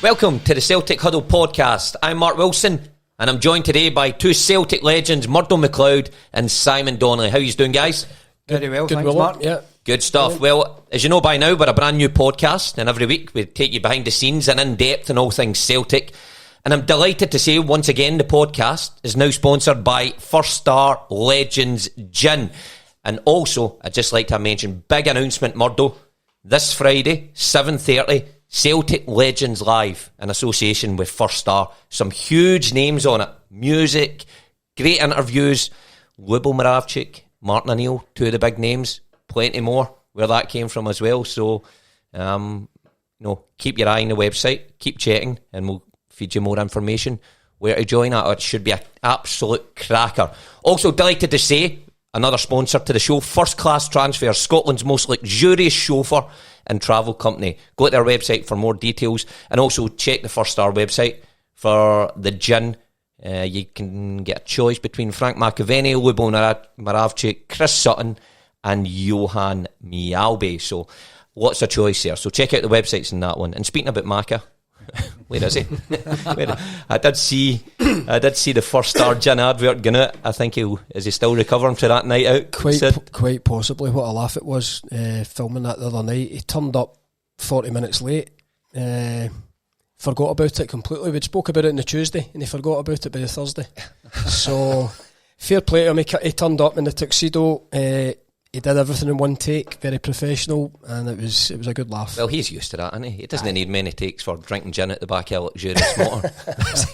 Welcome to the Celtic Huddle podcast. I'm Mark Wilson, and I'm joined today by two Celtic legends, Murdo McLeod and Simon Donnelly. How are you doing, guys? Very well, Good, thanks, Mark. Yeah. Good stuff. Well, as you know by now, we're a brand new podcast, and every week we take you behind the scenes and in depth on all things Celtic. And I'm delighted to say, once again, the podcast is now sponsored by First Star Legends Gin. And also, I'd just like to mention, big announcement, Murdo, this Friday, 7:30, Celtic Legends Live in association with First Star. Some huge names on it. Music, great interviews. Lubo Moravcik, Martin O'Neill, two of the big names. Plenty more where that came from as well. So, keep your eye on the website. Keep checking and we'll feed you more information. Where to join at. It should be an absolute cracker. Also, delighted to say, another sponsor to the show, First Class Transfers, Scotland's most luxurious chauffeur and travel company. Go to their website for more details, and also check the First Star website for the gin. You can get a choice between Frank McAvenny, Lubo Moravcik, Chris Sutton and Johan Mialbe. So lots of choice there. So check out the websites in that one. And speaking about Maca, where is he? I did see the First Star gin advert going out. I think is he still recovering for that night out? Quite possibly. What a laugh it was filming that the other night. He turned up 40 minutes late. Forgot about it completely. We'd spoke about it on the Tuesday and he forgot about it by the Thursday. So fair play to him. He turned up in the tuxedo. He did everything in one take, very professional, and it was a good laugh. Well, he's used to that, isn't he? He doesn't need many takes for drinking gin at the back of a luxurious motor.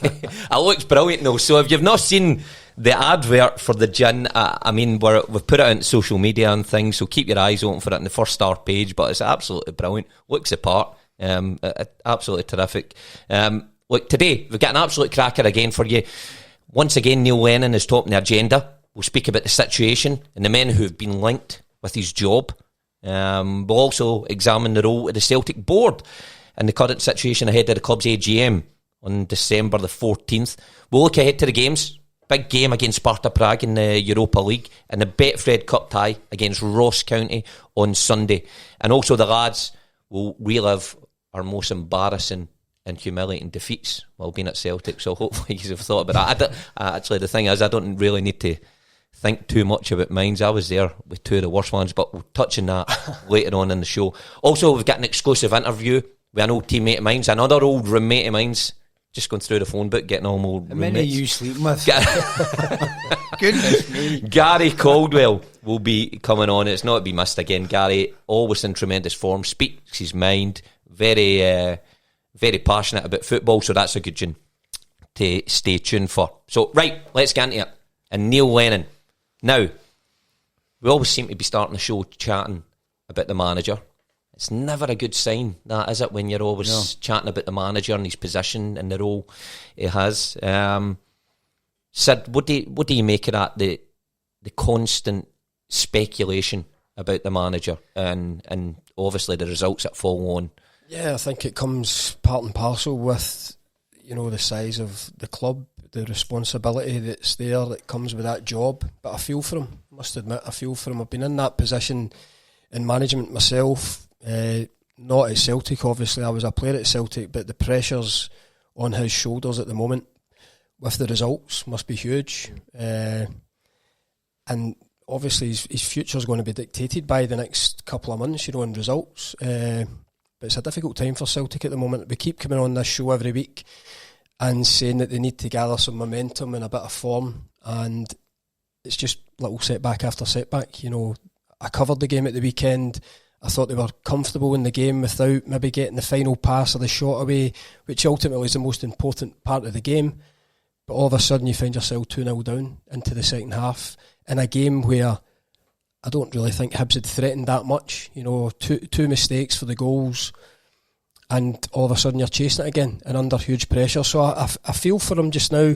It looks brilliant though. So if you've not seen the advert for the gin, we've put it on social media and things, so keep your eyes open for it on the First Star page, but it's absolutely brilliant. Looks the part. Absolutely terrific. Look, today we've got an absolute cracker again for you. Once again, Neil Lennon is topping the agenda. We'll speak about the situation and the men who have been linked with his job. We'll also examine the role of the Celtic board and the current situation ahead of the club's AGM on December the 14th. We'll look ahead to the games. Big game against Sparta Prague in the Europa League and the Betfred Cup tie against Ross County on Sunday. And also the lads will relive our most embarrassing and humiliating defeats while being at Celtic. So hopefully you've thought about that. Actually, the thing is, I don't really need to think too much about mines. I was there with two of the worst ones, but we'll touch on that later on in the show. Also, we've got an exclusive interview with an old teammate of mine, another old roommate of mine's, just going through the phone book, getting all my old roommates. How many are you sleeping with? Goodness me. Gary Caldwell will be coming on. It's not to be missed again. Gary, always in tremendous form, speaks his mind, very passionate about football, so that's a good one to stay tuned for. So, right, let's get into it. And Neil Lennon. Now, we always seem to be starting the show chatting about the manager. It's never a good sign, that is it, when you're always chatting about the manager and his position and the role he has. Sid, what do you make of that? The constant speculation about the manager and obviously the results that follow on. Yeah, I think it comes part and parcel with the size of the club, the responsibility that's there that comes with that job. But I feel for him, must admit, I feel for him. I've been in that position in management myself, not at Celtic obviously. I was a player at Celtic, but the pressures on his shoulders at the moment with the results must be huge. And obviously his future is going to be dictated by the next couple of months, in results. But it's a difficult time for Celtic at the moment. We keep coming on this show every week and saying that they need to gather some momentum and a bit of form, and it's just little setback after setback. I covered the game at the weekend. I thought they were comfortable in the game without maybe getting the final pass or the shot away, which ultimately is the most important part of the game. But all of a sudden you find yourself 2-0 down into the second half in a game where I don't really think Hibs had threatened that much. Two mistakes for the goals, and all of a sudden you're chasing it again and under huge pressure. So I feel for them just now,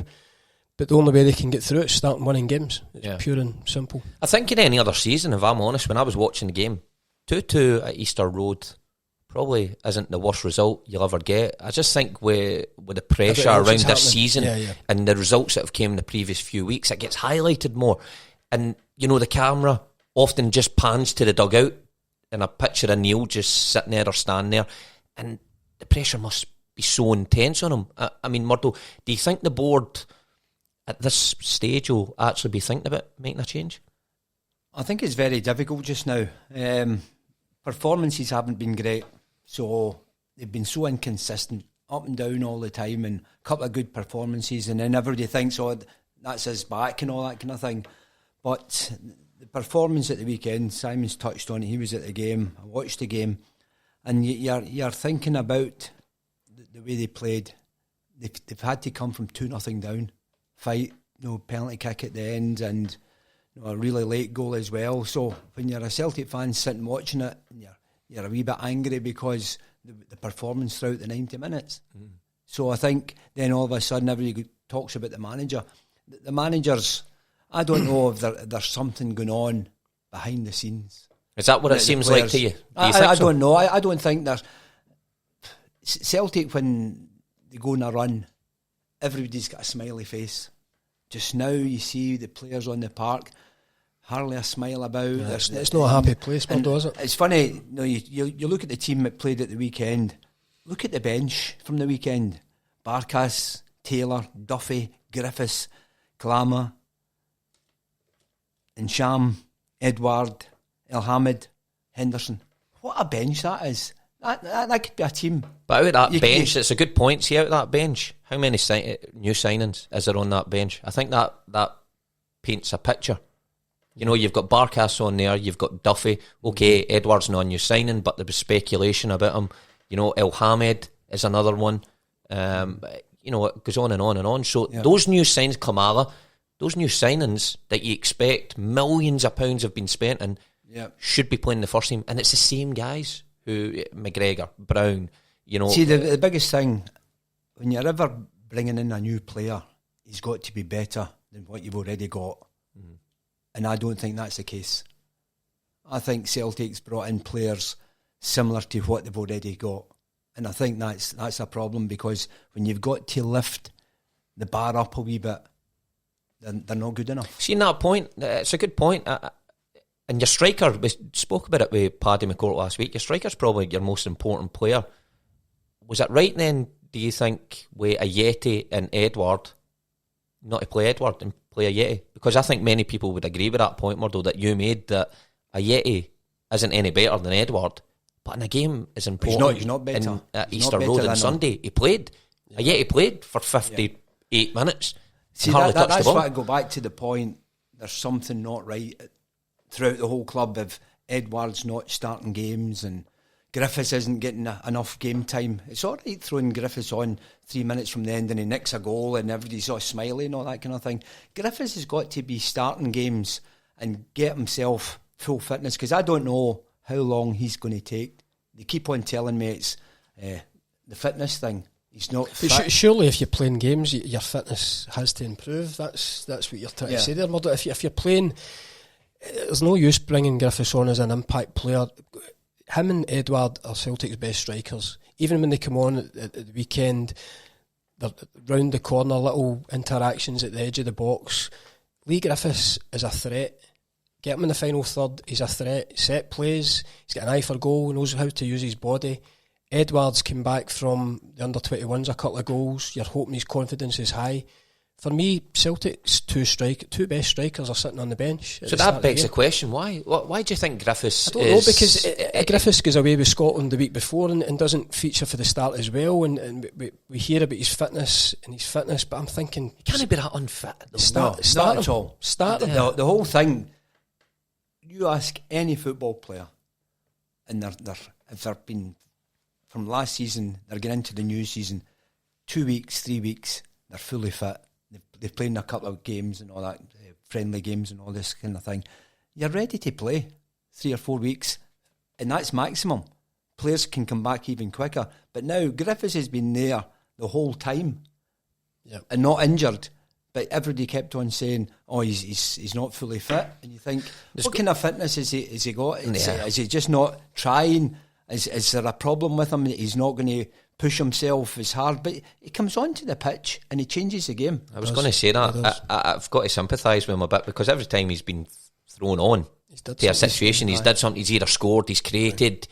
but the only way they can get through it is starting winning games. It's pure and simple. I think in any other season, if I'm honest, when I was watching the game, 2-2 at Easter Road probably isn't the worst result you'll ever get. I just think with the pressure around this season and the results that have came in the previous few weeks, it gets highlighted more. And, the camera often just pans to the dugout and a picture of Neil just sitting there or standing there, and the pressure must be be so intense on him. I mean, Murdo, do you think the board at this stage will actually be thinking about making a change? I think it's very difficult just now. Performances haven't been great, so they've been so inconsistent, up and down all the time, and a couple of good performances, and then everybody thinks, oh, that's his back and all that kind of thing. But the performance at the weekend, Simon's touched on it, he was at the game, I watched the game, and you're thinking about the way they played. They've had to come from 2-0 down, fight, penalty kick at the end, and a really late goal as well. So when you're a Celtic fan sitting watching it, and you're a wee bit angry because the performance throughout the 90 minutes. So I think then all of a sudden everybody talks about the manager. The managers, I don't know if there's something going on behind the scenes. Is that what it seems like to you? I don't know. I don't think there's... Celtic, when they go on a run, everybody's got a smiley face. Just now you see the players on the park, hardly a smile about. Yeah, it's not a happy place, Murdo, is it? It's funny, you look at the team that played at the weekend, look at the bench from the weekend. Barkas, Taylor, Duffy, Griffiths, Kalama, Nsham, Edward, Elhamed, Henderson. What a bench that is. That could be a team. But out of that bench, it's a good point. See, out of that bench, how many new signings is there on that bench? I think that paints a picture. You've got Barkas on there, you've got Duffy. Okay, Edward's not a new signing, but there was speculation about him. Elhamed is another one. It goes on and on and on. So those new signings, Kamala, those new signings that you expect millions of pounds have been spent and should be playing the first team, and it's the same guys. Who McGregor, Brown, See, the biggest thing, when you're ever bringing in a new player, he's got to be better than what you've already got. And I don't think that's the case. I think Celtic's brought in players similar to what they've already got. And I think that's a problem, because when you've got to lift the bar up a wee bit, they're not good enough. See, in that point, it's a good point. And your striker, we spoke about it with Paddy McCourt last week, your striker's probably your most important player. Was it right then, do you think, with Ajeti and Edward, not to play Edward and play Ajeti? Because I think many people would agree with that point, Murdo, that you made, that Ajeti isn't any better than Edward, but in a game is important. He's not better. At Easter Road on Sunday, he played. Ajeti played for 58 minutes. See, that's why I go back to the point, there's something not right throughout the whole club if Edward's not starting games and Griffiths isn't getting enough game time. It's all right throwing Griffiths on 3 minutes from the end and he nicks a goal and everybody's all smiling and all that kind of thing. Griffiths has got to be starting games and get himself full fitness, because I don't know how long he's going to take. They keep on telling me it's the fitness thing. He's not fit. Surely if you're playing games, your fitness has to improve. That's what you're trying to say there, Murdo. If you're playing... There's no use bringing Griffiths on as an impact player. Him and Edward are Celtic's best strikers. Even when they come on at the weekend, they're round the corner, little interactions at the edge of the box. Lee Griffiths is a threat. Get him in the final third, he's a threat. Set plays, he's got an eye for goal, knows how to use his body. Edward's come back from the under-21s, a couple of goals. You're hoping his confidence is high. For me, Celtic's two best strikers are sitting on the bench. So that begs the question, why? Why do you think Griffiths I don't know, because Griffiths goes away with Scotland the week before and doesn't feature for the start as well, and we hear about his fitness, but I'm thinking... He can't be that unfit. Not at all. The whole thing, you ask any football player, and if they've been, from last season, they're getting into the new season, 2 weeks, 3 weeks, they're fully fit. They've played in a couple of games and all that, friendly games and all this kind of thing. You're ready to play 3 or 4 weeks, and that's maximum. Players can come back even quicker. But now Griffiths has been there the whole time and not injured. But everybody kept on saying, "Oh, he's not fully fit," and you think, what kind of fitness has he got? Is he just not trying? Is there a problem with him that he's not going to push himself as hard? But he comes onto the pitch and he changes the game. I was going to say that. I've got to sympathise with him a bit, because every time he's been thrown on to a situation, he's did something. He's either scored, he's created,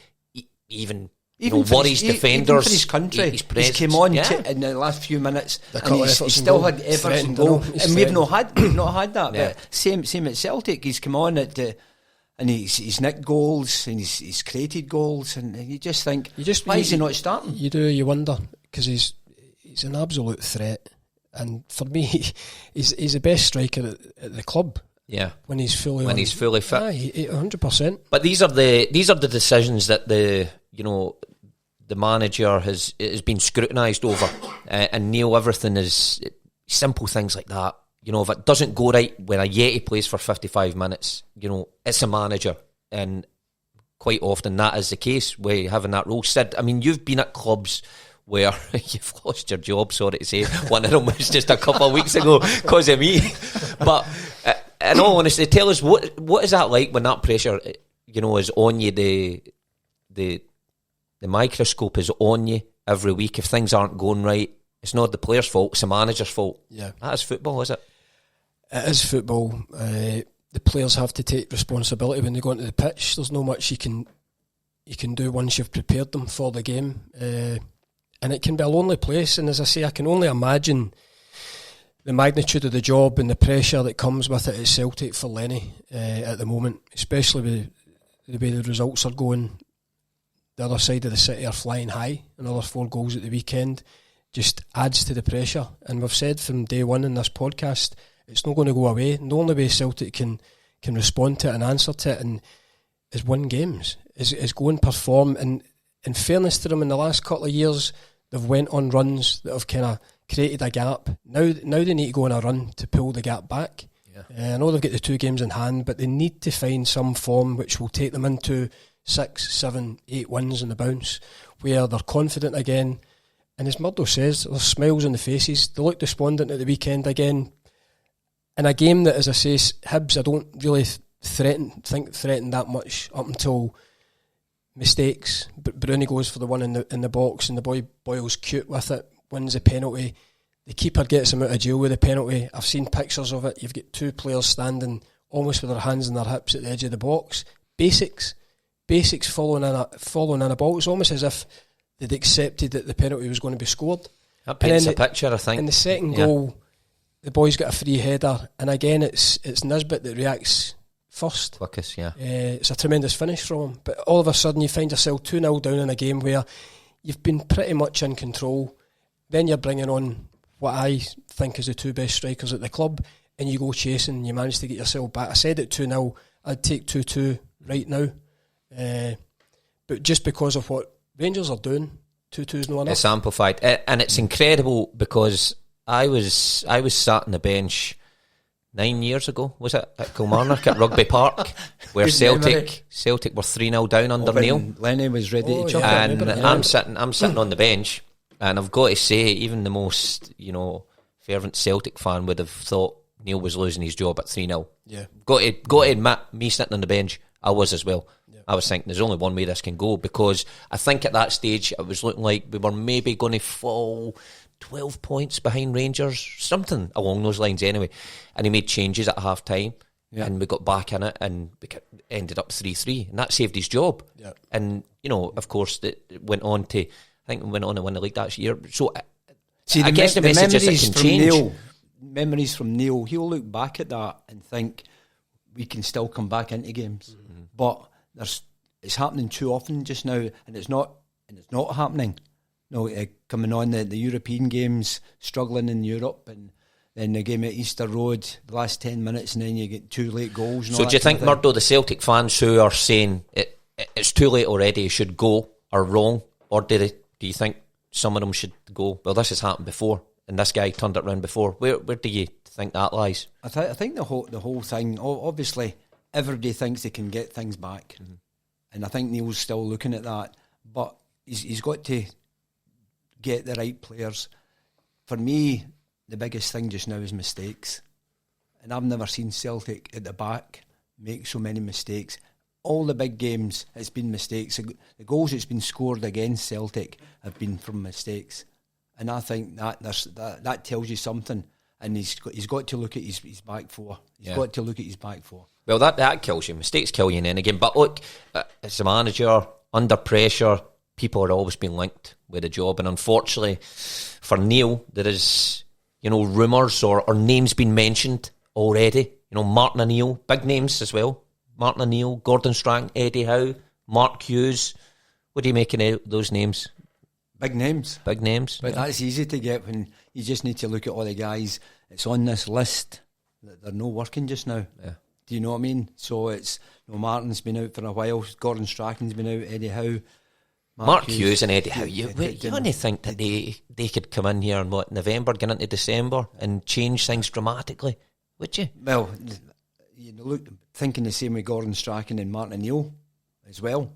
even Even worries defenders. Even for his country, he's came on in the last few minutes, and he still had efforts and goal, and we've not had that. Yeah. But same at Celtic, he's come on and he's nicked goals and he's created goals, and you just think, why is he not starting? You wonder, because he's an absolute threat, and for me, he's the best striker at the club. Yeah, when he's fully fit, 100%. But these are the decisions that the manager has been scrutinised over, and Neil, everything is simple things like that. If it doesn't go right when a Yeti plays for 55 minutes, it's a manager, and quite often that is the case with having that role. Sid, I mean, you've been at clubs where you've lost your job, sorry to say. One of them was just a couple of weeks ago because of me. But in all honesty, tell us, what is that like when that pressure, is on you, the microscope is on you every week if things aren't going right? It's not the player's fault, it's the manager's fault. Yeah. That is football, is it? It is football. The players have to take responsibility when they go onto the pitch. There's no much you can do once you've prepared them for the game. And it can be a lonely place, and as I say, I can only imagine the magnitude of the job and the pressure that comes with it at Celtic for Lenny at the moment, especially with the way the results are going. The other side of the city are flying high. Another 4 goals at the weekend just adds to the pressure. And we've said from day one in this podcast, it's not going to go away. The only way Celtic can respond to it and answer to it is win games, is go and perform. And in fairness to them, in the last couple of years, they've went on runs that have kind of created a gap. Now they need to go on a run to pull the gap back. Yeah. I know they've got the 2 games in hand, but they need to find some form which will take them into 6, 7, 8 wins on the bounce, where they're confident again. And as Murdo says, there's smiles on the faces. They look despondent at the weekend again. In a game that, as I say, Hibs, I don't really think threatened that much up until mistakes. But Bruni goes for the one in the box, and the boy Boyle's cute with it, wins the penalty. The keeper gets him out of jail with the penalty. I've seen pictures of it. You've got 2 players standing almost with their hands in their hips at the edge of the box. Basics following in a ball. It's almost as if they'd accepted that the penalty was going to be scored. That paints a picture, I think. In the second goal, the boy's got a free header, and again it's Nisbet that reacts first. Lucas, yeah. It's a tremendous finish from him, but all of a sudden you find yourself 2-0 down in a game where you've been pretty much in control. Then you're bringing on what I think is the 2 best strikers at the club, and you go chasing, you manage to get yourself back. I said at 2-0, I'd take 2-2 right now, but just because of what Rangers are doing, 2-2's not enough. It's amplified, and it's incredible because I was sat on the bench 9 years ago, was it, at Kilmarnock at Rugby Park, where Celtic were 3-0 down under Neil. Lennon was ready to jump in, and I'm sitting on the bench, and I've got to say, even the most fervent Celtic fan would have thought Neil was losing his job at 3-0. Yeah, got to admit, me sitting on the bench, I was as well. Yeah. I was thinking there's only one way this can go, because I think at that stage it was looking like we were maybe going to fall 12 points behind Rangers, something along those lines anyway. And he made changes at half time, and we got back in it, and we ended up 3-3, and that saved his job. Yeah. And of course, it went on to win the league that year. So I guess the message is it can change. Memories from Neil, he'll look back at that and think we can still come back into games, but it's happening too often just now, and it's not happening. No, coming on the European games, struggling in Europe, and then the game at Easter Road, the last 10 minutes, and then you get 2 late goals. And so all do you think, Murdo, the Celtic fans who are saying it's too late already, you should go, are wrong, or do you think some of them should go, well, this has happened before, and this guy turned it around before? Where do you think that lies? I think the whole thing, obviously, everybody thinks they can get things back, and I think Neil's still looking at that, but he's got to get the right players. For me, the biggest thing just now is mistakes, and I've never seen Celtic at the back make so many mistakes. All the big games, it's been mistakes. The goals that's been scored against Celtic have been from mistakes, and I think that tells you something. And he's got to look at his back four. He's got to look at his back four. Well, that kills you. Mistakes kill you in any game. But look, as a manager, under pressure, people are always being linked with a job, and unfortunately for Neil, there is, rumours or names being mentioned already. Martin O'Neill, big names as well. Martin O'Neill, Gordon Strachan, Eddie Howe, Mark Hughes. What do you make of those names? Big names. Big names. But that's easy to get when you just need to look at all the guys that's on this list that they're not working just now. Yeah. Do you know what I mean? So it's, Martin's been out for a while, Gordon Strachan's been out, Eddie Howe. Mark Hughes and Eddie Howe, you only think that they could come in here in November, get into December and change things dramatically, would you? Well, thinking the same with Gordon Strachan and Martin O'Neill as well. Do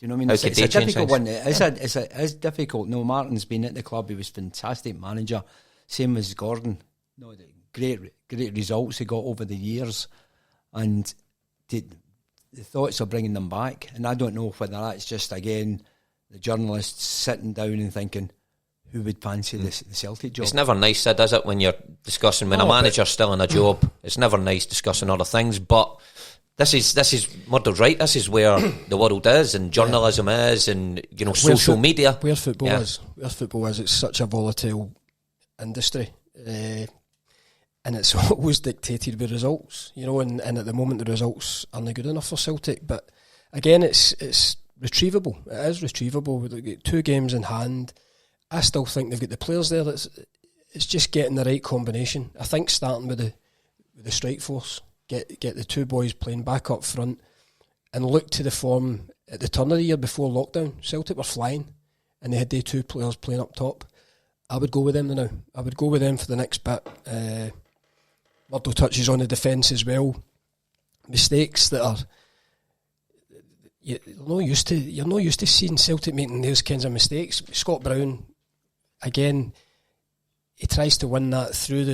you know what I mean? It's a difficult one. It's difficult. No, Martin's been at the club. He was a fantastic manager. Same as Gordon. No, great results he got over the years, and the thoughts of bringing them back. And I don't know whether that's just again the journalists sitting down and thinking, who would fancy the Celtic job? It's never nice, Sid, is it, when you're discussing when a manager's still in a job? It's never nice discussing other things, but this is Murdo's right. This is where the world is, and journalism is, and social media. Where football is, it's such a volatile industry, and it's always dictated by results. And at the moment the results aren't good enough for Celtic. But again, it's retrievable. It is retrievable. We've got 2 games in hand. I still think they've got the players there. It's just getting the right combination. I think starting with the strike force, get the 2 boys playing back up front, and look to the form at the turn of the year before lockdown. Celtic were flying, and they had the 2 players playing up top. I would go with them now. I would go with them for the next bit. Murdo touches on the defence as well. Mistakes that are you're not used to seeing Celtic making those kinds of mistakes. Scott Brown, again, he tries to win that through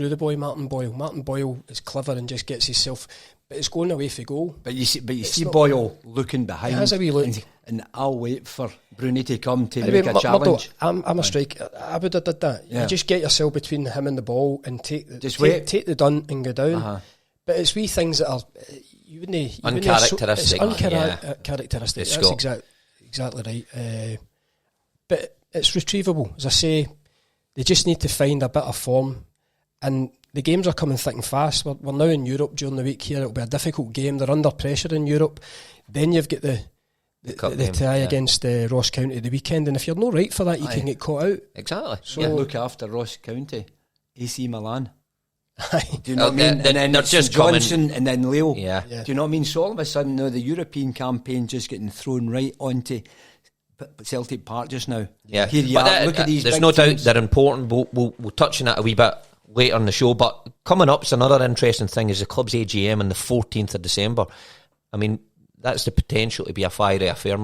the boy Martin Boyle. Martin Boyle is clever and just gets himself, but it's going away for goal. But you see Boyle looking behind. It has a wee look. And I'll wait for Bruni to come to make a challenge. Murdo, I'm a striker. I would have did that. Yeah. You just get yourself between him and the ball and take the dun and go down. Uh-huh. But it's wee things that are uncharacteristic. Uncharacteristic. That's exactly right. But it's retrievable. As I say, they just need to find a bit of form. And the games are coming thick and fast. We're now in Europe during the week here. It'll be a difficult game. They're under pressure in Europe. Then you've got the tie against Ross County the weekend. And if you're not right for that, you can get caught out. Exactly. So look after Ross County. AC Milan. Do you know what I mean? And then it's just Johnson and then Leo. Yeah. Do you know what I mean? So all of a sudden now the European campaign just getting thrown right onto Celtic Park just now. Yeah. Here you are. Look at these. There's big no teams. doubt they're important. We'll touch on it a wee bit later in the show. But coming up, it's another interesting thing is the club's AGM on the 14th of December. I mean, that's the potential to be a fiery affair.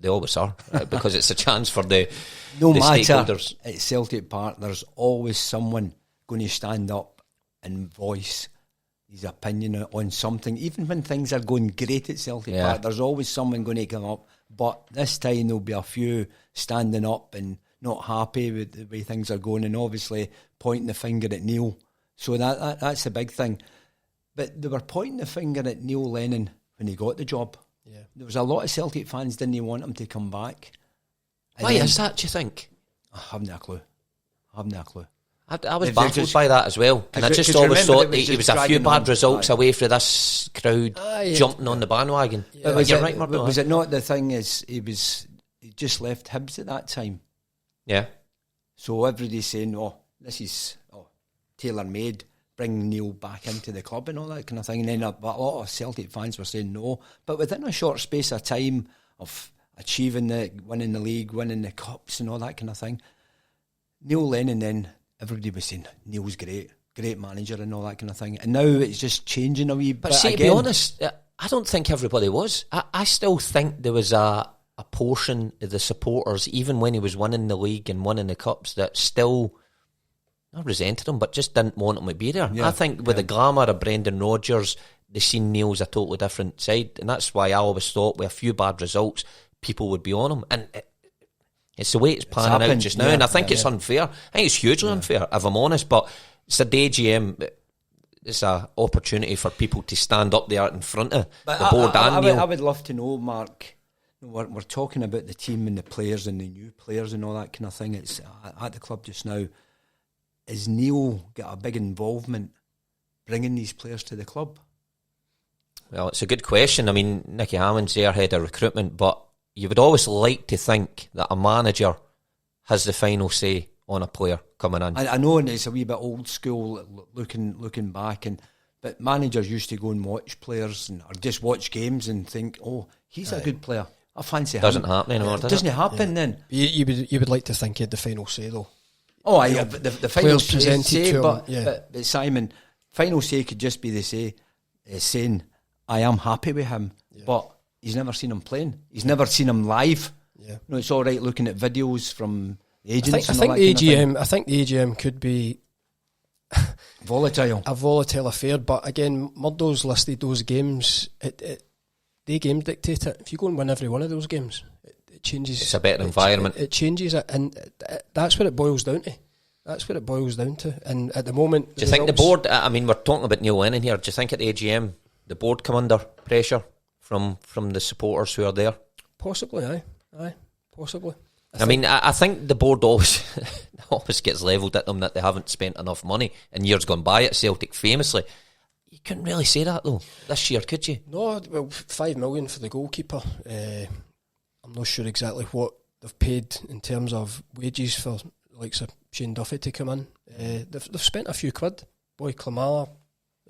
They always are because it's a chance for the stakeholders. At Celtic Park, there's always someone going to stand up and voice his opinion on something. Even when things are going great at Celtic Park, there's always someone going to come up. But this time there'll be a few standing up and not happy with the way things are going, and obviously pointing the finger at Neil. So that's the big thing. But they were pointing the finger at Neil Lennon when he got the job. Yeah. There was a lot of Celtic fans didn't want him to come back. And why is that, do you think? I haven't a clue. I was baffled by that as well. And I just always thought that it was a few bad results away from this crowd jumping on the bandwagon. Yeah. But you're right, Murdo. Was it not the thing is he just left Hibs at that time? Yeah. So everybody's saying, this is tailor-made, bring Neil back into the club and all that kind of thing. And then a lot of Celtic fans were saying no. But within a short space of time of achieving winning the league, winning the cups and all that kind of thing, Neil Lennon then... Everybody was saying Neil's great manager and all that kind of thing. And now it's just changing a wee bit. But see, to be honest, I don't think everybody was. I still think there was a portion of the supporters, even when he was winning the league and winning the cups, that still not resented him, but just didn't want him to be there. Yeah, I think with the glamour of Brendan Rodgers, they seen Neil as a totally different side. And that's why I always thought with a few bad results, people would be on him. And it's the way it's panning out just now, and I think it's unfair. I think it's hugely unfair, if I'm honest, but it's a AGM. It's an opportunity for people to stand up there in front of the board and Neil. I would love to know, Mark, we're talking about the team and the players and the new players and all that kind of thing. It's at the club just now. Has Neil got a big involvement bringing these players to the club? Well, it's a good question. I mean, Nicky Hammond's there, head of recruitment, but you would always like to think that a manager has the final say on a player coming in. I know, and it's a wee bit old school looking back, but managers used to go and watch players or just watch games and think, oh, he's a good player. I fancy him. Doesn't happen anymore, does it? Doesn't it happen then? You would like to think he had the final say, though. Oh, yeah, but the final say, but Simon, final say could just be the saying, I am happy with him, but he's never seen him playing. He's never seen him live. Yeah. It's all right looking at videos from the agents. I think the AGM. I think the AGM could be volatile, a volatile affair. But again, Murdo's listed those games. They game dictate it. If you go and win every one of those games, it changes. It's a better environment. It changes it, and that's what it boils down to. That's what it boils down to. And at the moment, do you think the board? I mean, we're talking about Neil Lennon here. Do you think at the AGM the board come under pressure from the supporters who are there? Possibly, aye, possibly. I think the board always gets levelled at them that they haven't spent enough money in years gone by at Celtic, famously. You couldn't really say that, though, this year, could you? No, well, 5 million for the goalkeeper. I'm not sure exactly what they've paid in terms of wages for likes of Shane Duffy to come in. They've spent a few quid. Boy Klamala,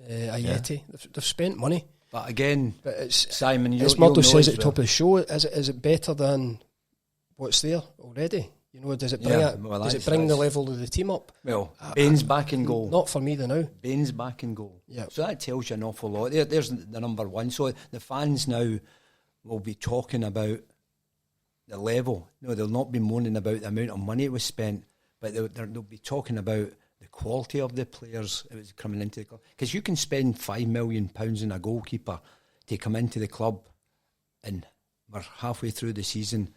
Ayeti, they've spent money. But again, it's Simon. As Murdo says at the top of the show, is it better than what's there already? You know, does it bring the level of the team up? Well, Bain's back in goal. Not for me, though. Now Bain's back in goal. Yeah. So that tells you an awful lot. There's the number one. So the fans now will be talking about the level. No, they'll not be moaning about the amount of money it was spent, but they'll be talking about the quality of the players that was coming into the club. Because you can spend £5 million on a goalkeeper to come into the club, and we're halfway through the season,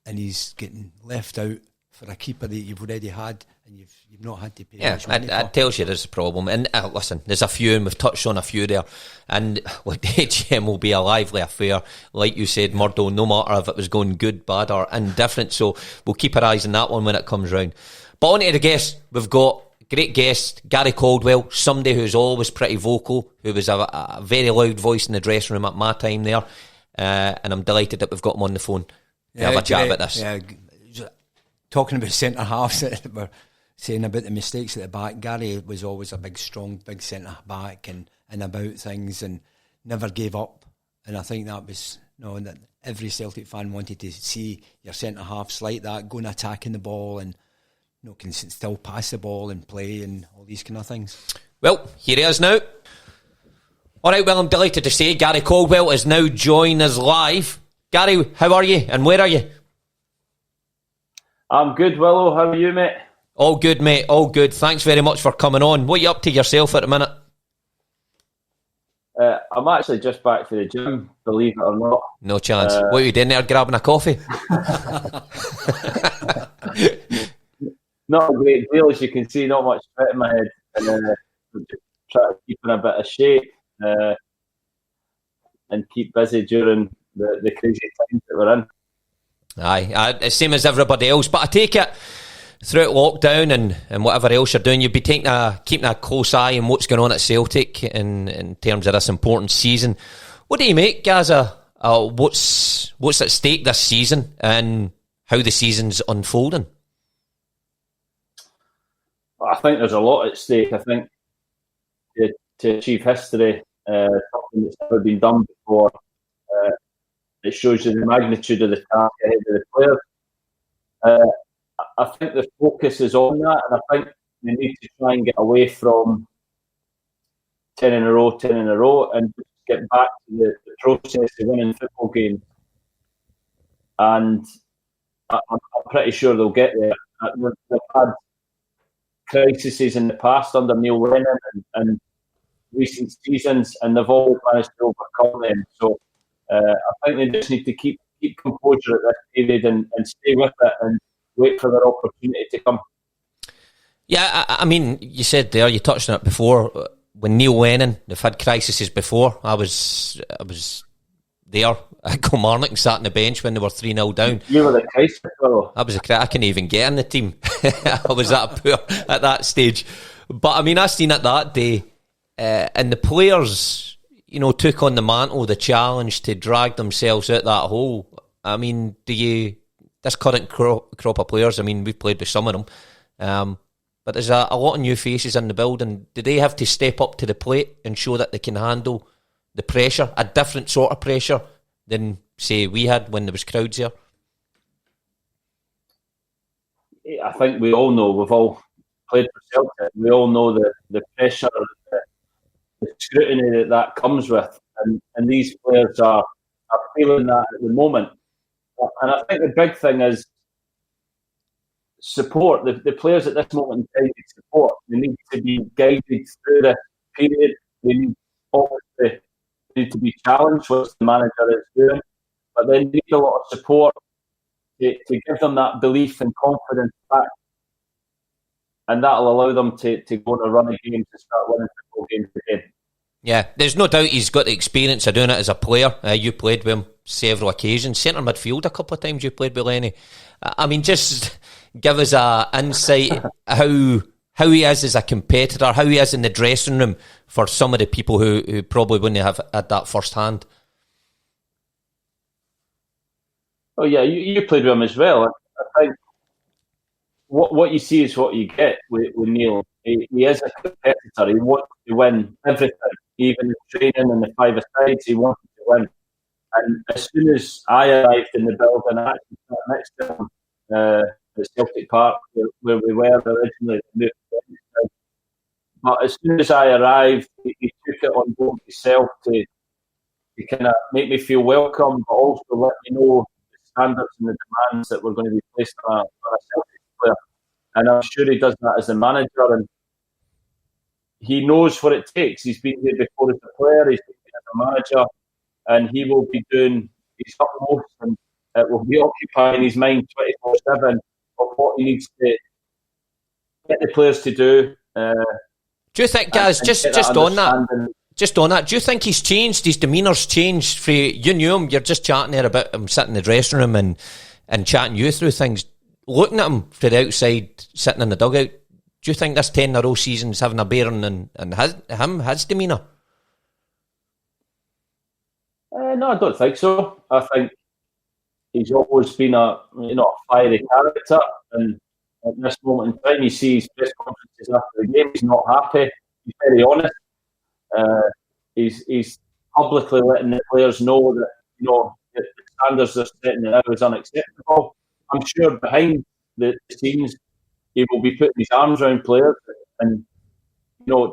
and he's getting left out for a keeper that you've already had, and you've not had to pay much money for. That tells you there's a problem. And listen, there's a few, and we've touched on a few there. And the AGM will be a lively affair, like you said, Murdo, no matter if it was going good, bad, or indifferent. So we'll keep our eyes on that one when it comes round. But on to the guests, we've got great guest, Gary Caldwell, somebody who's always pretty vocal, who was a very loud voice in the dressing room at my time there, and I'm delighted that we've got him on the phone to have a chat about this. Yeah, talking about centre halves, we're saying about the mistakes at the back. Gary was always a big centre back and about things and never gave up. And I think that was that every Celtic fan wanted to see your centre halves like that, going attacking the ball and can still pass the ball and play and all these kind of things. Well, here he is now. Alright, well, I'm delighted to say Gary Caldwell is now joining us live. Gary, how are you and where are you? I'm good, Willow. How are you, mate? All good, mate, all good. Thanks very much for coming on. What are you up to yourself at the minute? I'm actually just back for the gym, believe it or not. No chance. What are you doing there, grabbing a coffee? Not a great deal, as you can see, not much sweat in my head. And just try to keep in a bit of shape and keep busy during the crazy times that we're in. Aye, same as everybody else. But I take it, throughout lockdown and whatever else you're doing, you'll be keeping a close eye on what's going on at Celtic in terms of this important season. What do you make, Gaza? What's at stake this season and how the season's unfolding? I think there's a lot at stake. I think to achieve history, something that's never been done before, it shows you the magnitude of the task ahead of the players. I think the focus is on that, and I think we need to try and get away from 10 in a row, and get back to the process of winning football games. And I'm pretty sure they'll get there. They've had crises in the past under Neil Lennon and recent seasons, and they've always managed to overcome them. So I think they just need to keep composure at this period and stay with it and wait for their opportunity to come. Yeah, I mean, you said there, you touched on it before. When Neil Lennon, they've had crises before. I was there at Kilmarnock and sat on the bench when they were 3-0 down. You were the Christ fellow. I was I couldn't even get in the team. I was that poor at that stage. But I mean, I seen it that day, and the players, took on the mantle, the challenge to drag themselves out that hole. I mean, this current crop of players, I mean, we've played with some of them, but there's a lot of new faces in the building. Do they have to step up to the plate and show that they can handle the pressure, a different sort of pressure than, say, we had when there was crowds here? I think we all know, we've all played for Celtic, we all know the pressure, the scrutiny that comes with, and these players are feeling that at the moment. And I think the big thing is support. The players at this moment in time need support. They need to be guided through this period. They need to be challenged, what the manager is doing, but they need a lot of support to give them that belief and confidence back, and that'll allow them to go on a run of games and start winning football games again. Yeah, there's no doubt he's got the experience of doing it as a player. You played with him several occasions. Centre midfield a couple of times you played with Lenny. I mean, just give us a insight how he is as a competitor, how he is in the dressing room for some of the people who probably wouldn't have had that first hand. Oh yeah, you played with him as well. I think what you see is what you get with Neil. He is a competitor. He wants to win everything, even the training and the five-a-sides. He wanted to win. And as soon as I arrived in the building, I actually sat next to him at Celtic Park, where we were originally. But as soon as I arrived, he took it on board himself to kind of make me feel welcome, but also let me know the standards and the demands that were going to be placed on a Celtic player. And I'm sure he does that as a manager, and he knows what it takes. He's been here before as a player, he's been here as a manager, and he will be doing his utmost, and it will be occupying his mind 24/7 of what he needs to get the players to do. Do you think, Gaz, just on that, do you think he's changed, his demeanour's changed? For you knew him, you're just chatting there about him sitting in the dressing room and chatting you through things. Looking at him from the outside, sitting in the dugout, do you think this 10-in-a-row season's having a bearing on his demeanour? No, I don't think so. I think he's always been a fiery character, and at this moment in time, you see his press conferences after the game. He's not happy. He's very honest. He's publicly letting the players know that the standards they're setting now is unacceptable. I'm sure behind the scenes, he will be putting his arms around players and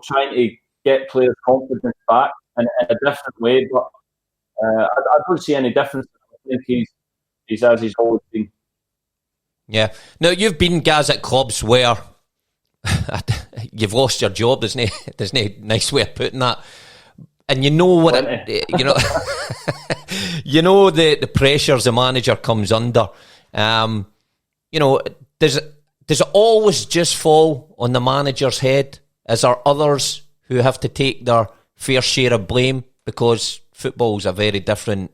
trying to get players' confidence back in a different way. But I don't see any difference. I think he's as he's always been. Yeah. Now, you've been, Gaz, at clubs where you've lost your job. There's no nice way of putting that. And you know what the pressures the manager comes under. Does it always just fall on the manager's head? Is there others who have to take their fair share of blame? Because football's a very different,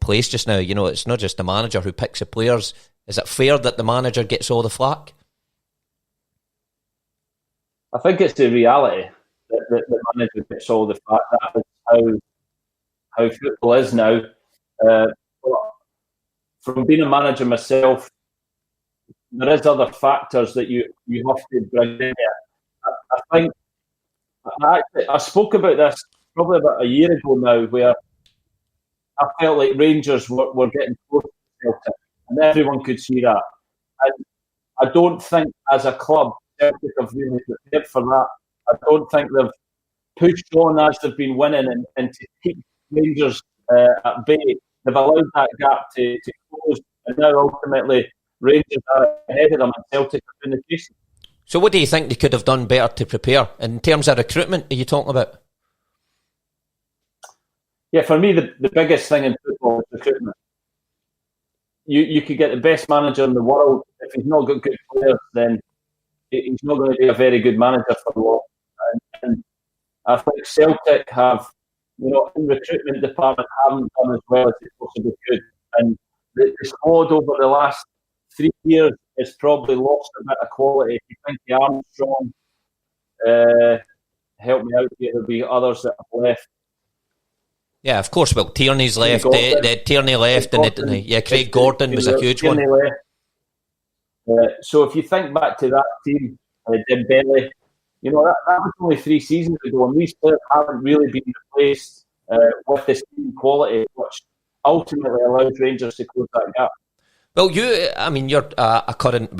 place just now. It's not just the manager who picks the players. Is it fair that the manager gets all the flack? I think it's the reality that the manager gets all the flack. That is how football is now. But from being a manager myself, there is other factors that you have to bring in here. I think I spoke about this probably about a year ago now, where I felt like Rangers were getting close to Celtic, and everyone could see that. And I don't think, as a club, Celtic have really prepared for that. I don't think they've pushed on as they've been winning and to keep Rangers at bay. They've allowed that gap to close, and now ultimately Rangers are ahead of them, and Celtic are in the chase. So what do you think they could have done better to prepare? In terms of recruitment, are you talking about? Yeah, for me, the biggest thing in football is recruitment. You could get the best manager in the world. If he's not got good players, then he's not going to be a very good manager for long. And I think Celtic have in recruitment department haven't done as well as they possibly could. And the squad over the last 3 years has probably lost a bit of quality. If you think the Armstrong, help me out here, there'll be others that have left. Yeah, of course. Well, Tierney's left. Tierney left, Craig Gordon was a huge one. So if you think back to that team, Dembele, that was only 3 seasons ago, and these players haven't really been replaced with the same quality, which ultimately allowed Rangers to close that gap. Well, you're a current,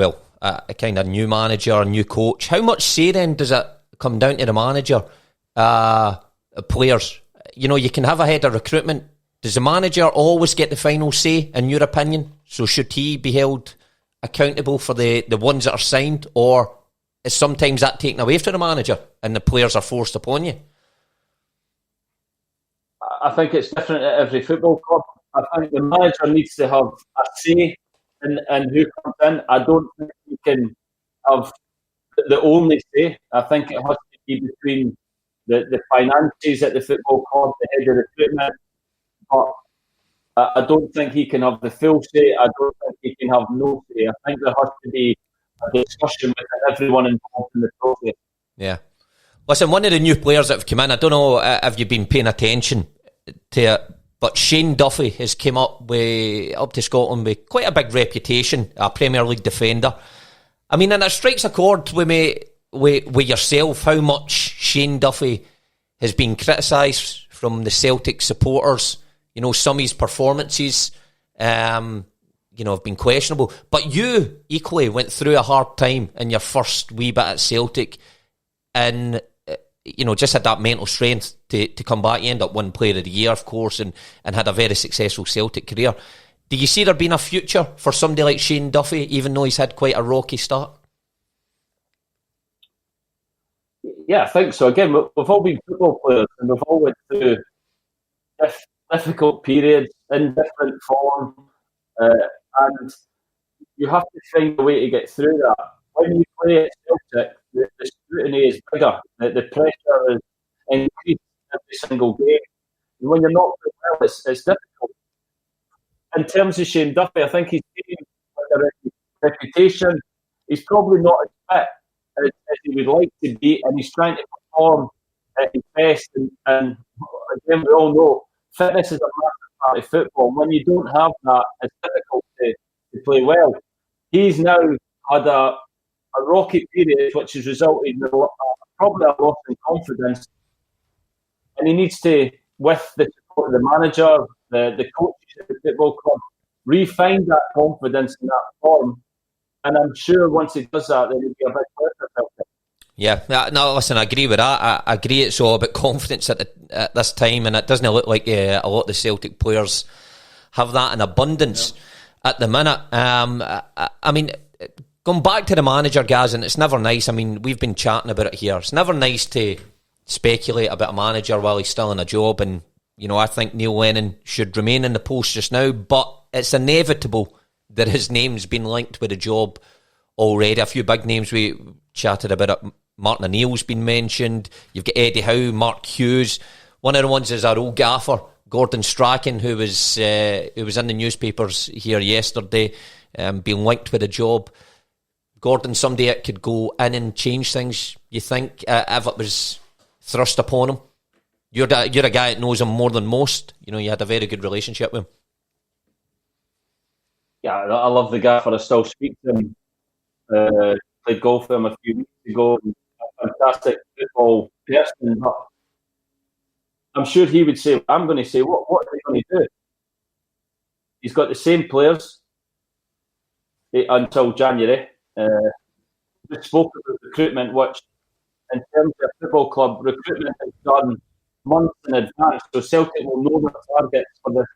a kind of new manager, a new coach. How much say then does it come down to the manager, players? You can have a head of recruitment. Does the manager always get the final say, in your opinion? So should he be held accountable for the ones that are signed, or is sometimes that taken away from the manager and the players are forced upon you? I think it's different at every football club. I think the manager needs to have a say in who comes in. I don't think he can have the only say. I think it has to be between the finances at the football club, the head of recruitment. But I don't think he can have the full say. I don't think he can have no say. I think there has to be a discussion with everyone involved in the process. Yeah. Listen, one of the new players that have come in, I don't know if you've been paying attention to it, but Shane Duffy has come up to Scotland with quite a big reputation, a Premier League defender. I mean, and it strikes a chord with me, with yourself, how much Shane Duffy has been criticised from the Celtic supporters. Some of his performances, have been questionable. But you equally went through a hard time in your first wee bit at Celtic, and just had that mental strength to come back. You end up winning Player of the Year, of course, and had a very successful Celtic career. Do you see there being a future for somebody like Shane Duffy, even though he's had quite a rocky start? Yeah, I think so. Again, we've all been football players, and we've all went through difficult periods in different form, and you have to find a way to get through that. When you play at Celtic, the scrutiny is bigger, the pressure is increased every single game, and when you're not doing well, it's difficult. In terms of Shane Duffy, I think he's getting a reputation. He's probably not as fit as he would like to be, and he's trying to perform at his best. And again, we all know fitness is a massive part of football. When you don't have that, it's difficult to play well. He's now had a rocky period, which has resulted in probably a loss in confidence, and he needs to, with the support of the manager, the coaches at the football club, refine that confidence and that form. And I'm sure once he does that, then he'll be a big player for Celtic. Yeah, no, listen, I agree with that. I agree it's all about confidence at this time, and it doesn't look like a lot of the Celtic players have that in abundance at the minute. I mean, going back to the manager, guys, and it's never nice. I mean, we've been chatting about it here. It's never nice to speculate about a manager while he's still in a job, and I think Neil Lennon should remain in the post just now, but it's inevitable that his name's been linked with a job already. A few big names we chatted about it. Martin O'Neill's been mentioned. You've got Eddie Howe, Mark Hughes. One of the ones is our old gaffer, Gordon Strachan, who was in the newspapers here yesterday, being linked with a job. Gordon, somebody that could go in and change things, you think, if it was thrust upon him? You're a guy that knows him more than most. You had a very good relationship with him. Yeah, I love the guy. I still speak to him. Played golf with him a few weeks ago. A fantastic football person. But I'm sure he would say, I'm going to say, what are they going to do? He's got the same players until January. We spoke about recruitment, which in terms of football club, recruitment is done months in advance, so Celtic will know their targets for this.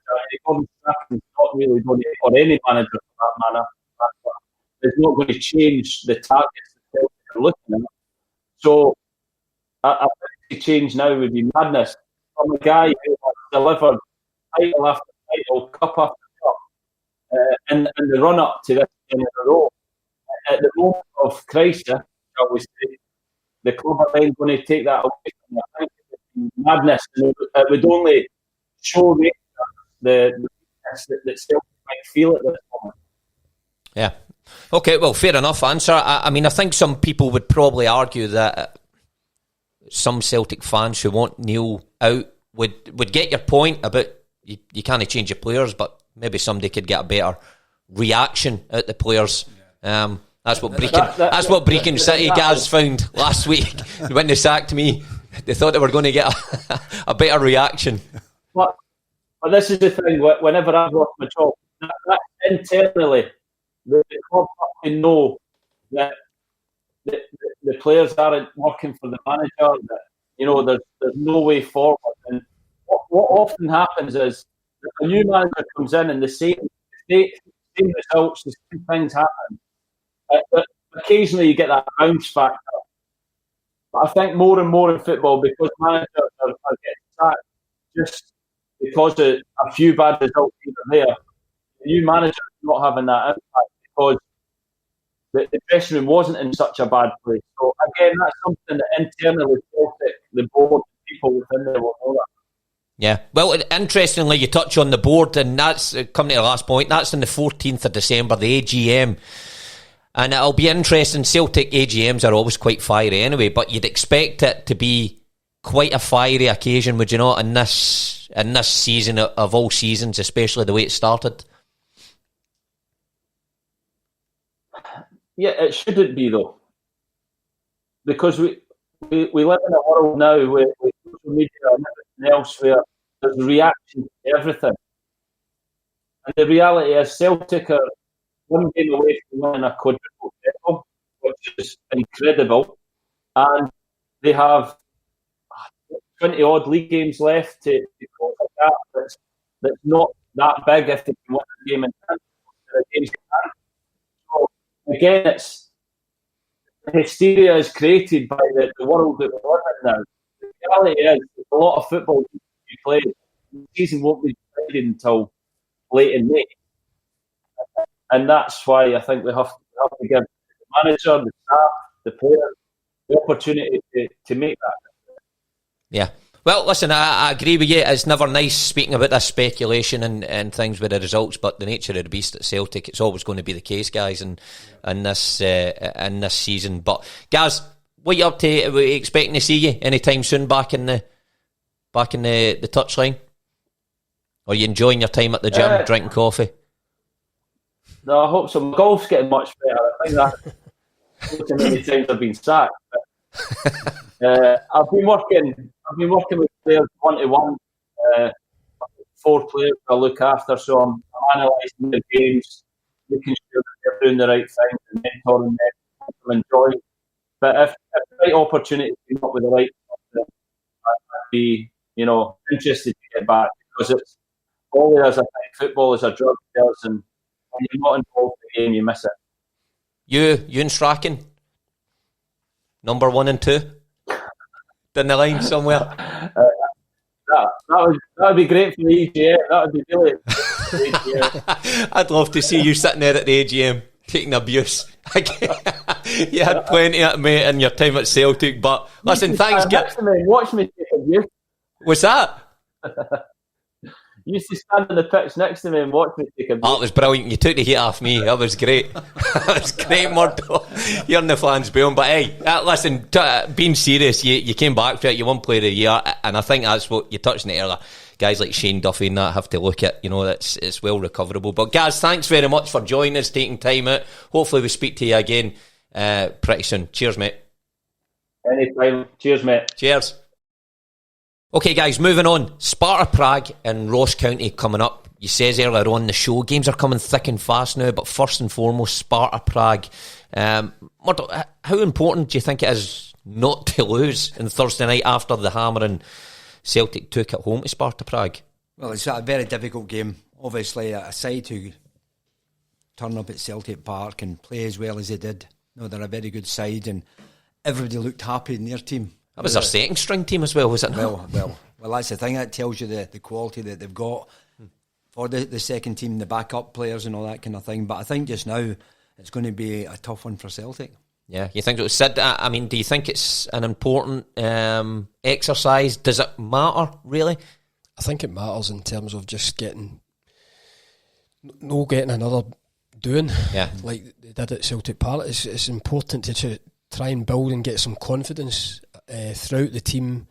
Gordon Strachan's not really going to, or any manager for that matter, is not going to change the targets that Celtic are looking at. So I think to change now would be madness. From a guy who has delivered title after title, cup after cup, in the run-up to this in a row, at the moment of crisis, shall we say, the club are then going to take that away from him. I think it would be madness. And it would only show the weakness that Celtic might feel at this moment. Yeah. Okay, well, fair enough answer. I mean, I think some people would probably argue that some Celtic fans who want Neil out would get your point about you can't change your players, but maybe somebody could get a better reaction at the players. That's what Brecon City guys found last week when they sacked me. They thought they were going to get a better reaction. But this is the thing, whenever I've lost my job, that internally, the club have to know that the players aren't working for the manager, that there's no way forward. And what often happens is a new manager comes in and the same results, the same things happen. But occasionally you get that bounce factor. But I think more and more in football, because managers are getting sacked just because of a few bad results here and there, the new manager is not having that impact because the dressing room wasn't in such a bad place. So again, that's something that internally Celtic, the board, people within there will know that. Yeah, well, interestingly, you touch on the board, and that's coming to the last point. That's on the 14th of December, the AGM. And it'll be interesting. Celtic AGMs are always quite fiery anyway, but you'd expect it to be quite a fiery occasion, would you not, in this season of all seasons, especially the way it started? Yeah, it shouldn't be, though. Because we live in a world now with social media and everything else where there's reaction to everything. And the reality is Celtic are one game away from winning a quadruple treble, which is incredible. And they have 20-odd league games left to close a gap that's not that big if they can win a game in hand. So, again, it's hysteria is created by the world that we live in now. The reality is a lot of football to be played. The season won't be played until late in May. And that's why I think we have to give the manager, the staff, the players the opportunity to make that. Yeah. Well, listen, I agree with you. It's never nice speaking about this speculation and things with the results, but the nature of the beast at Celtic, it's always going to be the case, guys, in this season. But guys, what are you up to? Are we expecting to see you anytime soon back in the touchline? Or are you enjoying your time at the gym, drinking coffee? No, I hope so. My golf's getting much better. I think that's how many times I've been sacked. But, I've been working with players 1-to-1. 4 players I look after, so I'm analysing their games, making sure that they're doing the right thing, and mentoring them, I'm enjoying. But if the right opportunity came up with the right person, I'd be, interested to get back, because it's always, I think, football is a drug dealers, and when you're not involved in the game, you miss it. You and Strachan, number 1 and 2, down the line somewhere. That would be great for the AGM. That would be brilliant. I'd love to see you sitting there at the AGM taking abuse. You had plenty of it, mate, in your time at Celtic. But listen, thanks, watch me take abuse. What's that? You used to stand on the pitch next to me and watch me take abuse. Oh, it was brilliant. You took the heat off me. That was great. That was great, Murdo. You're in the fans' booing. But hey, listen, being serious, you came back for it. You won Player of the Year, and I think that's what you touched on it earlier. Guys like Shane Duffy and that have to look at, it's well recoverable. But guys, thanks very much for joining us, taking time out. Hopefully we speak to you again pretty soon. Cheers, mate. Anytime. Cheers, mate. Cheers. Okay, guys, moving on. Sparta Prague and Ross County coming up. You says earlier on the show, games are coming thick and fast now, but first and foremost, Sparta Prague. Murdo, how important do you think it is not to lose on Thursday night after the hammering Celtic took it home to Sparta Prague? Well, it's a very difficult game. Obviously, a side who turn up at Celtic Park and play as well as they did. They're a very good side, and everybody looked happy in their team. That was their second string team as well, was it not? Well, that's the thing. That tells you the quality that they've got for the second team, the backup players and all that kind of thing. But I think just now it's going to be a tough one for Celtic. Yeah, you think it was Sid? I mean, do you think it's an important exercise? Does it matter, really? I think it matters in terms of just getting another doing. Yeah. Like they did at Celtic Park. It's important to try and build and get some confidence throughout the team.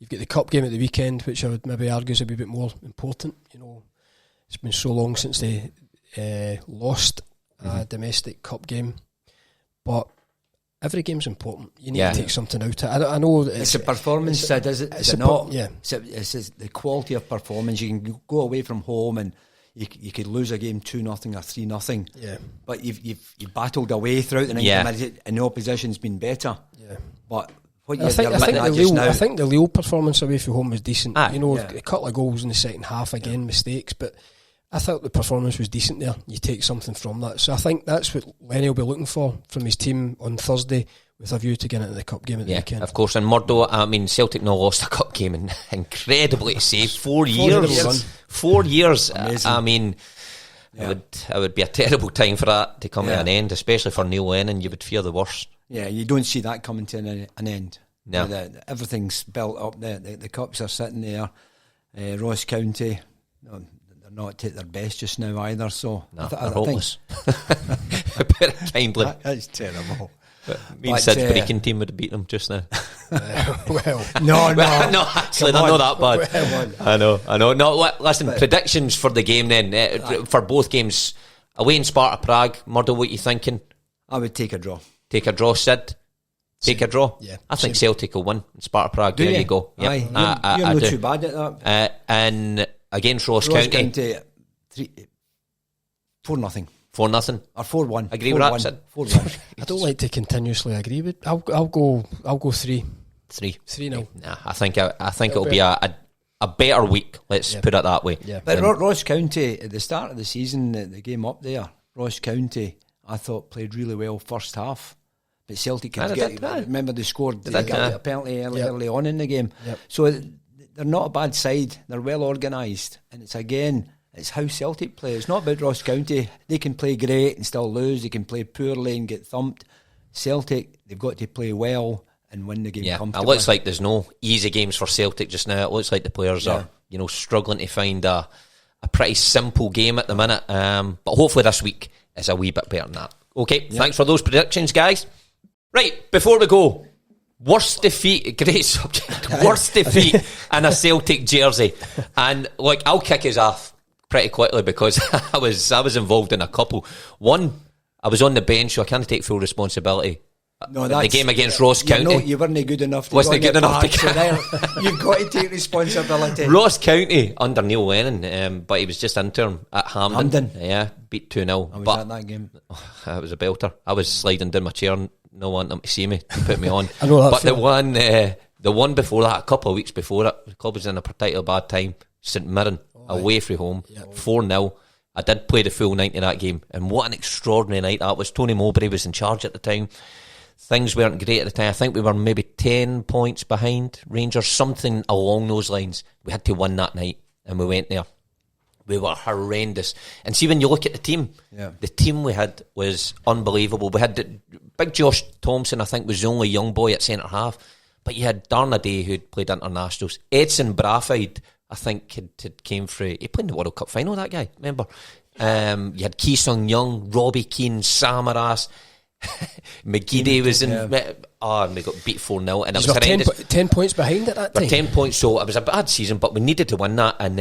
You've got the cup game at the weekend, which I would maybe argue is a wee bit more important. You know, it's been so long since they lost a domestic cup game, but every game's important. You need to take something out of it. I know it's a performance, Sid, is it? Is it not? Yeah. It's the quality of performance. You can go away from home and you could lose a game 2-0 or 3-0. Yeah. But you've battled away throughout the 90 minutes and the opposition's been better. Yeah. But I think the Lille performance away from home was decent. A couple of goals in the second half, again, mistakes, but I thought the performance was decent there. You take something from that. So I think that's what Lenny will be looking for from his team on Thursday, with a view to getting into the cup game at the weekend. Of course. And Murdo, I mean, Celtic not lost a cup game in incredibly to say 4 years. 4 years. I mean, it would be a terrible time for that to come to an end, especially for Neil Lennon. You would fear the worst. Yeah, you don't see that coming to an end. No. Everything's built up. The cups are sitting there. Ross County, they're not at their best just now either. So no, they're hopeless. Put it kindly. That's terrible. Me and Sid's breaking team would have beat them just now. No, actually, they're not that bad. I know. No, listen, predictions for the game then, for both games. Away in Sparta Prague, Murdo, what are you thinking? I would take a draw. Take a draw, Sid? Take a draw? Yeah. I think Celtic will win. Sparta Prague, there you go. Yep. You're not too bad at that. And against Ross County 4-0. 4-0 or 4-1. Agree with that, Sid? 4-1. I don't like to continuously agree with. I'll go 3-0. Nah, I think it'll be a better week. Let's put it that way. Yeah. But Ross County at the start of the season, the game up there, Ross County, I thought played really well first half. But Celtic remember they scored a penalty early on in the game. Yep. So they're not a bad side. They're well organised, and it's how Celtic play. It's not about Ross County. They can play great and still lose. They can play poorly and get thumped. Celtic, they've got to play well and win the game comfortably. It looks like there's no easy games for Celtic just now. It looks like the players are, struggling to find a pretty simple game at the minute. But hopefully this week is a wee bit better than that. Okay, thanks for those predictions, guys. Right, before we go, worst defeat, great subject, worst defeat in a Celtic jersey. And I'll kick us off pretty quickly because I was involved in a couple. One, I was on the bench, so I can't take full responsibility. No, the game against Ross County. No, you weren't good enough to Wasn't good enough you've got to take responsibility. Ross County under Neil Lennon, but he was just interim at Hampden. Yeah, beat 2-0. I was at that game. It was a belter. I was sliding down my chair, no one them to see me, to put me on. I know that. But the one before that, a couple of weeks before it, the club was in a particularly bad time. St Mirren, away from home, 4-0. I did play the full 90 of that game, and what an extraordinary night that was. Tony Mowbray was in charge at the time. Things weren't great at the time. I think we were maybe 10 points behind Rangers, something along those lines. We had to win that night, and we went there. We were horrendous. And see, when you look at the team, the team we had was unbelievable. We had big Josh Thompson, I think, was the only young boy at centre half. But you had Darnay Day, who'd played internationals. Edson Braffide, I think, had came through. He played in the World Cup final, that guy, remember? You had Ki Sung Young, Robbie Keane, Samaras. McGeady was in, and we got beat 4-0, and it was horrendous. 10 points behind at that time. 10 points, so it was a bad season, but we needed to win that. And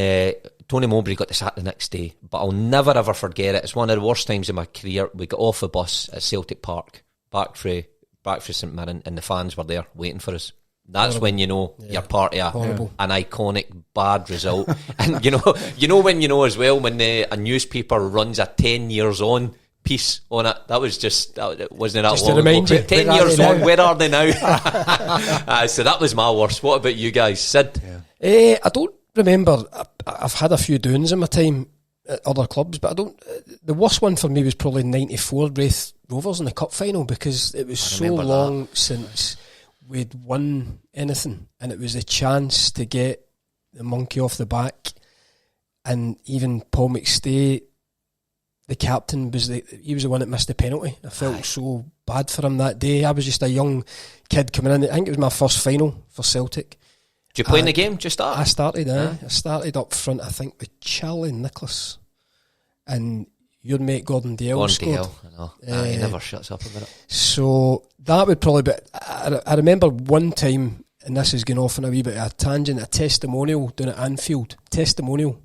Tony Mowbray got the sack the next day, but I'll never ever forget it. It's one of the worst times in my career. We got off the bus at Celtic Park, back for St Mirren, and the fans were there waiting for us. That's horrible. When you know you're part of an iconic bad result. And you know when you know as well when a newspaper runs a 10 years on piece on it. That was wasn't that just long ago. 10 years on, where are they now? So that was my worst. What about you guys, Sid? I don't remember. I've had a few doings in my time at other clubs, but I don't. The worst one for me was probably 94 Wraith Rovers in the cup final, because it was so long since we'd won anything, and it was a chance to get the monkey off the back. And even Paul McStay, the captain he was the one that missed the penalty. I felt so bad for him that day. I was just a young kid coming in. I think it was my first final for Celtic. Did you play in the game? Just start? I started. I started up front. I think with Charlie Nicholas and your mate Gordon Dale scored. I know. He never shuts up about it. So that would probably be. I remember one time, and this is going off on a wee bit of a tangent, a testimonial down at Anfield. Testimonial.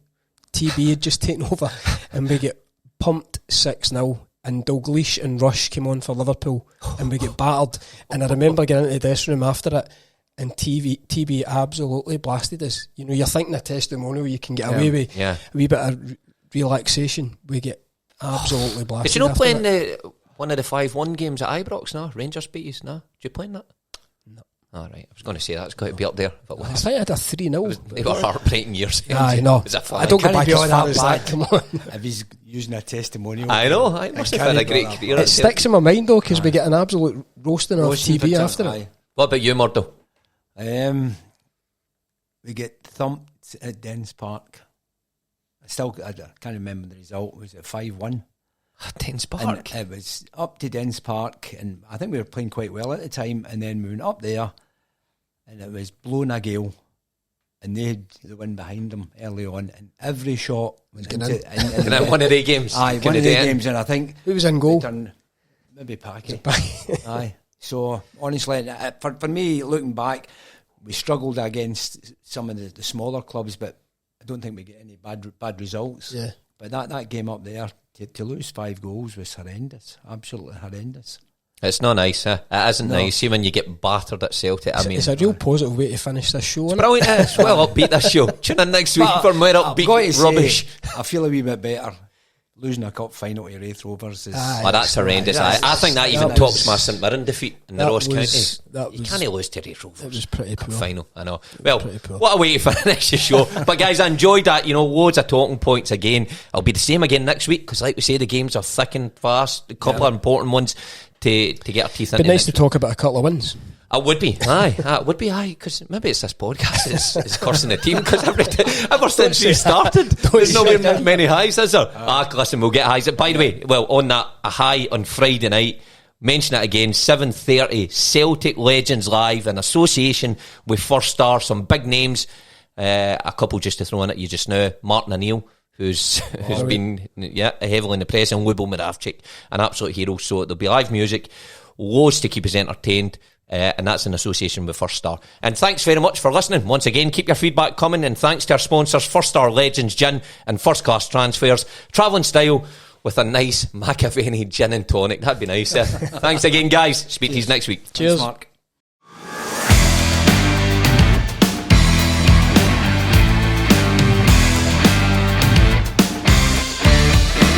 TB had just taken over, and we get pumped 6-0, and Dalglish and Rush came on for Liverpool, and we get battered. And I remember getting into the dressing room after it, and TB absolutely blasted us. You know, you're thinking a testimonial, you can get away with a wee bit of relaxation. We get absolutely blasted. Did you not play in one of the 5-1 games at Ibrox? No, Rangers beat you. No, did you play in that? No. All right, I was going to say that's got to be up there. If it was. I think I had a 3-0. They were heartbreaking years. I know. I don't go back as far as that. Come on. If he's using a testimonial, I know. I must have had a great career. It sticks in my mind though, because we get an absolute roasting of TB after it. What about you, Murdo? We get thumped at Dens Park. I can't remember the result. Was it 5-1? Dens Park. And it was up to Dens Park, and I think we were playing quite well at the time. And then we went up there, and it was blowing a gale, and they had the wind behind them early on, and every shot went into in one of the games. Aye, one of the games, and I think who was in goal? Maybe Packy. Aye. So honestly, for me, looking back, we struggled against some of the smaller clubs, but I don't think we get any bad results. Yeah. But that game up there, to lose 5 goals was horrendous, absolutely horrendous. It's not nice, huh? It isn't nice. See, when you get battered at Celtic, it's a real positive way to finish this show. It's brilliant. It's well upbeat, this show. Tune in next week for more upbeat rubbish. I feel a wee bit better. Losing a cup final to Wraith Rovers is... that's horrendous. I think that even tops my St Mirren defeat in the Ross County. You can't lose to Wraith Rovers. It was pretty cup poor. Final, I know. Well, what a way to finish the show. But guys, I enjoyed that. You know, loads of talking points again. It'll be the same again next week, because like we say, the games are thick and fast. A couple of important ones to get our teeth into. But nice to talk about a couple of wins. It would be, because maybe it's this podcast is cursing the team, because ever since we started, there's not been many highs, is there? Listen, we'll get highs. By the way, on that, a high on Friday night, mention it again, 7:30, Celtic Legends Live in association with First Star, some big names, a couple just to throw in at you just now, Martin O'Neill, who's been heavily in the press, and Wubel Moravchik, an absolute hero. So there'll be live music, loads to keep us entertained. And that's in association with First Star. And thanks very much for listening. Once again, keep your feedback coming, and thanks to our sponsors, First Star Legends Gin and First Class Transfers. Travelling style with a nice Machiavelli gin and tonic. That'd be nice. Thanks again, guys. Speak to you next week. Cheers. Thanks, Mark.